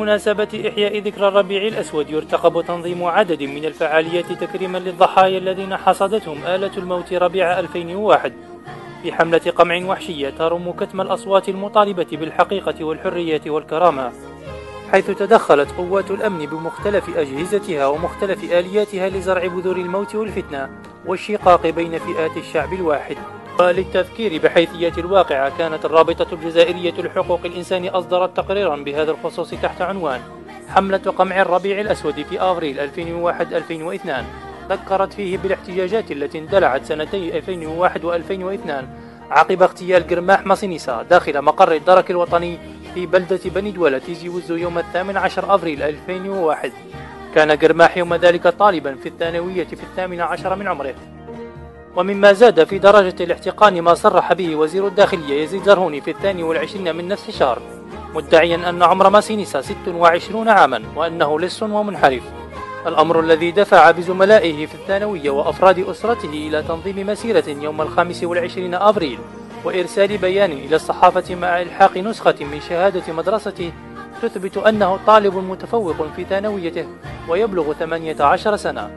بمناسبة إحياء ذكرى الربيع الأسود يرتقب تنظيم عدد من الفعاليات تكريما للضحايا الذين حصدتهم آلة الموت ربيع 2001 في حملة قمع وحشية ترم كتم الأصوات المطالبة بالحقيقة والحرية والكرامة، حيث تدخلت قوات الأمن بمختلف أجهزتها ومختلف آلياتها لزرع بذور الموت والفتنة والشقاق بين فئات الشعب الواحد. وللتذكير بحيثيات الواقعة، كانت الرابطة الجزائرية لحقوق الإنسان أصدرت تقريرا بهذا الخصوص تحت عنوان حملة قمع الربيع الأسود في أفريل 2001-2002، ذكرت فيه بالاحتجاجات التي اندلعت سنتي 2001 و2002 عقب اغتيال قرماح مصينيسا داخل مقر الدرك الوطني في بلدة بني دولة تيزي وزو يوم 18 أفريل 2001. كان قرماح يوم ذلك طالبا في الثانوية في 18 من عمره. ومما زاد في درجة الاحتقان ما صرح به وزير الداخلية يزيد زرهوني في 22 من نفس الشهر، مدعيا أن عمر ماسينيسا 26 عاما وأنه لص ومنحرف، الأمر الذي دفع بزملائه في الثانوية وأفراد أسرته إلى تنظيم مسيرة يوم 25 أفريل وإرسال بيان إلى الصحافة مع إلحاق نسخة من شهادة مدرسته تثبت أنه طالب متفوق في ثانويته ويبلغ 18 سنة.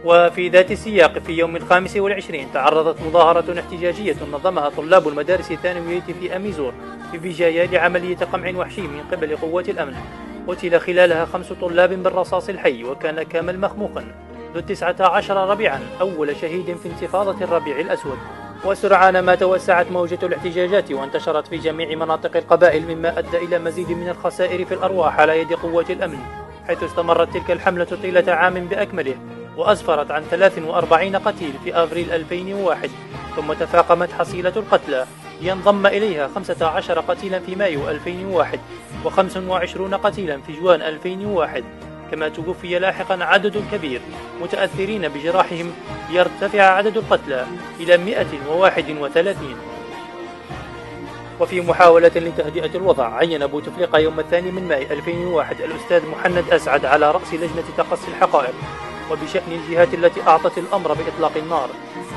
وفي ذات السياق في يوم 25 تعرضت مظاهرة احتجاجية نظمها طلاب المدارس الثانوية في أميزور في فيجايا لعملية قمع وحشي من قبل قوات الأمن، قتل خلالها 5 طلاب بالرصاص الحي، وكان كامل مخموخا ذو 19 ربيعا أول شهيد في انتفاضة الربيع الأسود. وسرعان ما توسعت موجة الاحتجاجات وانتشرت في جميع مناطق القبائل، مما أدى إلى مزيد من الخسائر في الأرواح على يد قوات الأمن، حيث استمرت تلك الحملة طيلة عام بأكمله وأسفرت عن 43 قتيل في أفريل 2001، ثم تفاقمت حصيلة القتلى لينضم إليها 15 قتيلا في مايو 2001 و25 قتيلا في جوان 2001، كما توفي لاحقا عدد كبير متأثرين بجراحهم ليرتفع عدد القتلى إلى 131. وفي محاولة لتهدئة الوضع عين بوتفليقة يوم 2 من ماي 2001 الأستاذ محمد أسعد على رأس لجنة تقصي الحقائق وبشأن الجهات التي أعطت الأمر بإطلاق النار.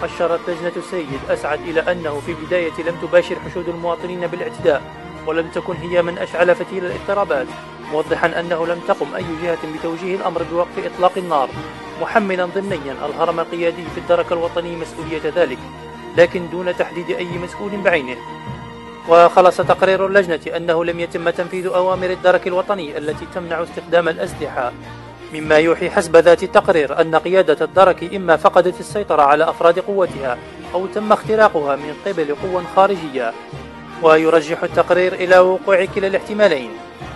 أشارت لجنة السيد أسعد إلى أنه في البداية لم تباشر حشود المواطنين بالاعتداء ولم تكن هي من أشعل فتيل الاضطرابات، موضحا أنه لم تقم أي جهة بتوجيه الأمر بوقف إطلاق النار، محملا ضمنيا الهرم القيادي في الدرك الوطني مسؤولية ذلك، لكن دون تحديد أي مسؤول بعينه. وخلص تقرير اللجنة أنه لم يتم تنفيذ أوامر الدرك الوطني التي تمنع استخدام الأسلحة، مما يوحي حسب ذات التقرير أن قيادة الدرك إما فقدت السيطرة على أفراد قوتها أو تم اختراقها من قبل قوى خارجية. ويرجح التقرير إلى وقوع كلا الاحتمالين،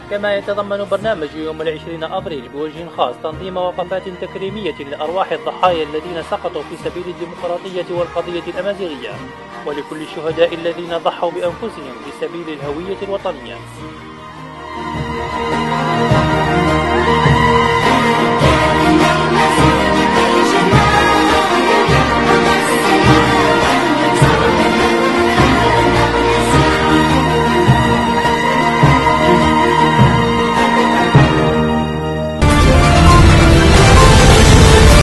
كما يتضمن برنامج يوم 20 أبريل بوجه خاص تنظيم وقفات تكريمية لأرواح الضحايا الذين سقطوا في سبيل الديمقراطية والقضية الأمازيغية، ولكل الشهداء الذين ضحوا بأنفسهم في سبيل الهوية الوطنية.